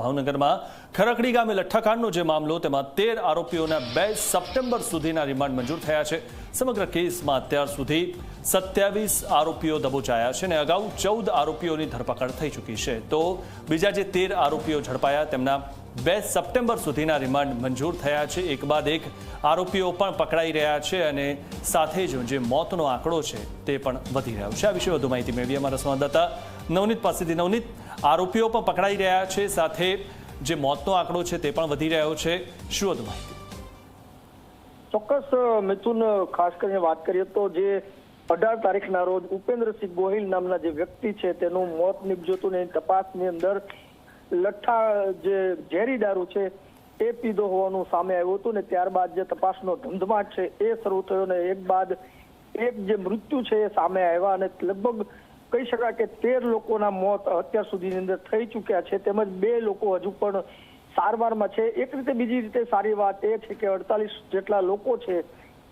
ભાવનગરમાં ખરકડી ગામે લઠ્ઠાકાંડનો જે મામલો, તેમાં 13 આરોપીઓના 2 સપ્ટેમ્બર સુધીના રિમાન્ડ મંજૂર થયા છે। સમગ્ર કેસમાં અત્યાર સુધી 27 આરોપીઓ દબોચાયા છે અને અગાઉ 14 આરોપીઓની ધરપકડ થઈ ચૂકી છે। તો બીજા જે 13 આરોપીઓ ઝડપાયા તેમના 2 સપ્ટેમ્બર સુધીના રિમાન્ડ મંજૂર થયા છે। એક બાદ એક આરોપીઓ પણ પકડાઈ રહ્યા છે અને સાથે જ જે મોતનો આંકડો છે તે પણ વધી રહ્યો છે। આ વિશે વધુ માહિતી મેળવી અમારા સંવાદદાતા નવનીત પાસેથી। નવનીત, આરોપીઓ પણ પકડાઈ રહ્યા છે, સાથે જે મોતનો આંકડો છે તે પણ વધી રહ્યો છે, શું વધુ માહિતી? ચોક્કસ મિથુન, ખાસ કરીને વાત કરીએ તો જે 18 તારીખના રોજ ઉપેન્દ્રસિંહ ગોહિલ નામના જે વ્યક્તિ છે તેનું મોત નીપજ્યું હતું ને તપાસની અંદર લઠ્ઠા જે ઝેરી દારૂ છે એ પીધો હોવાનું સામે આવ્યું હતું ને ત્યારબાદ જે તપાસનો ધમધમાટ છે એ શરૂ થયો ને એક બાદ એક જે મૃત્યુ છે એ સામે આવ્યા અને લગભગ કહી શકાય કે 13 લોકોના મોત અત્યાર સુધીની અંદર થઈ ચૂક્યા છે, તેમજ 2 લોકો હજુ પણ સારવારમાં છે। એક રીતે બીજી રીતે સારી વાત એ છે કે 48 જેટલા લોકો છે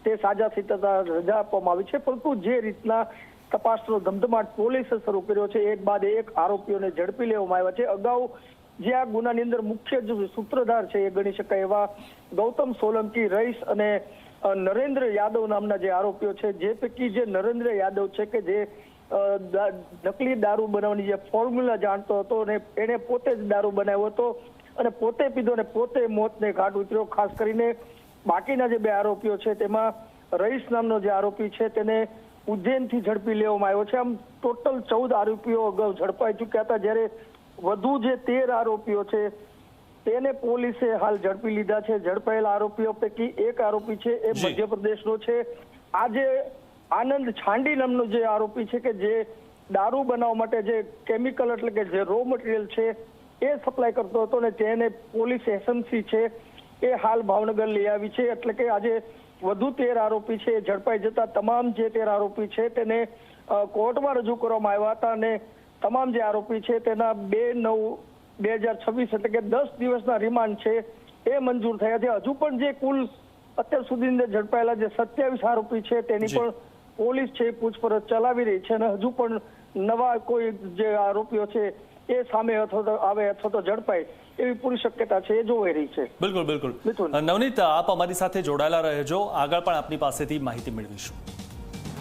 તે સાજા થઈ થતા રજા આપવામાં આવી છે, પરંતુ જે રીતના તપાસનો ધમધમાટ પોલીસે શરૂ કર્યો છે એક બાદ એક આરોપીઓને ઝડપી લેવામાં આવ્યા છે। અગાઉ જે આ ગુનાની અંદર મુખ્ય જે સૂત્રધાર છે એ ગણી શકાય એવા ગૌતમ સોલંકી, રઈસ અને નરેન્દ્ર યાદવ નામના જે આરોપીઓ છે, જે પૈકી જે નરેન્દ્ર યાદવ છે કે જે નકલી દારૂ બનાવવાની જે ફોર્મ્યુલા જાણતો હતો અને એને પોતે જ દારૂ બનાવ્યો હતો અને પોતે પીધો અને પોતે મોતને ઘાટ ઉતર્યો। ખાસ કરીને બાકીના જે 2 આરોપીઓ છે તેમાં રઈસ નામનો જે આરોપી છે તેને ઉજ્જૈનથી ઝડપી લેવામાં આવ્યો છે। આમ ટોટલ 14 આરોપીઓ અગાઉ ઝડપાઈ ચૂક્યા હતા, જ્યારે વધુ જે 13 આરોપીઓ છે તેને પોલીસે હાલ ઝડપી લીધા છે। ઝડપાયેલા આરોપીઓ પૈકી એક આરોપી છે એ મધ્યપ્રદેશનો છે। આજે આનંદ છાંડી નામનો જે આરોપી છે કે જે દારૂ બનાવવા માટે જે કેમિકલ એટલે કે જે રો મટીરિયલ છે એ સપ્લાય કરતો હતો ને તેને પોલીસ એસએમસી છે એ હાલ ભાવનગર લઈ આવી છે। એટલે કે આજે વધુ 13 આરોપી છે ઝડપાઈ જતા તમામ જે 13 આરોપી છે તેને કોર્ટમાં રજૂ કરવામાં આવ્યા હતા અને તમામ જે આરોપી છે તેના 2/9/2026 એટલે કે 10 દિવસના રિમાન્ડ છે એ મંજૂર થયા છે। હજુ પણ જે કુલ અત્યાર સુધી ઝડપાયેલા જે 27 આરોપી છે તેની પણ પોલીસ છે પૂછપરછ ચલાવી રહી છે અને હજુ પણ નવા કોઈ જે આરોપીઓ છે એ સામે આવે અથવા તો ઝડપાય એવી પૂરી શક્યતા છે એ જોવાઈ રહી છે। બિલકુલ બિલકુલ નવનીત, આપ અમારી સાથે જોડાયેલા રહેજો, આગળ પણ આપની પાસેથી માહિતી મેળવીશું।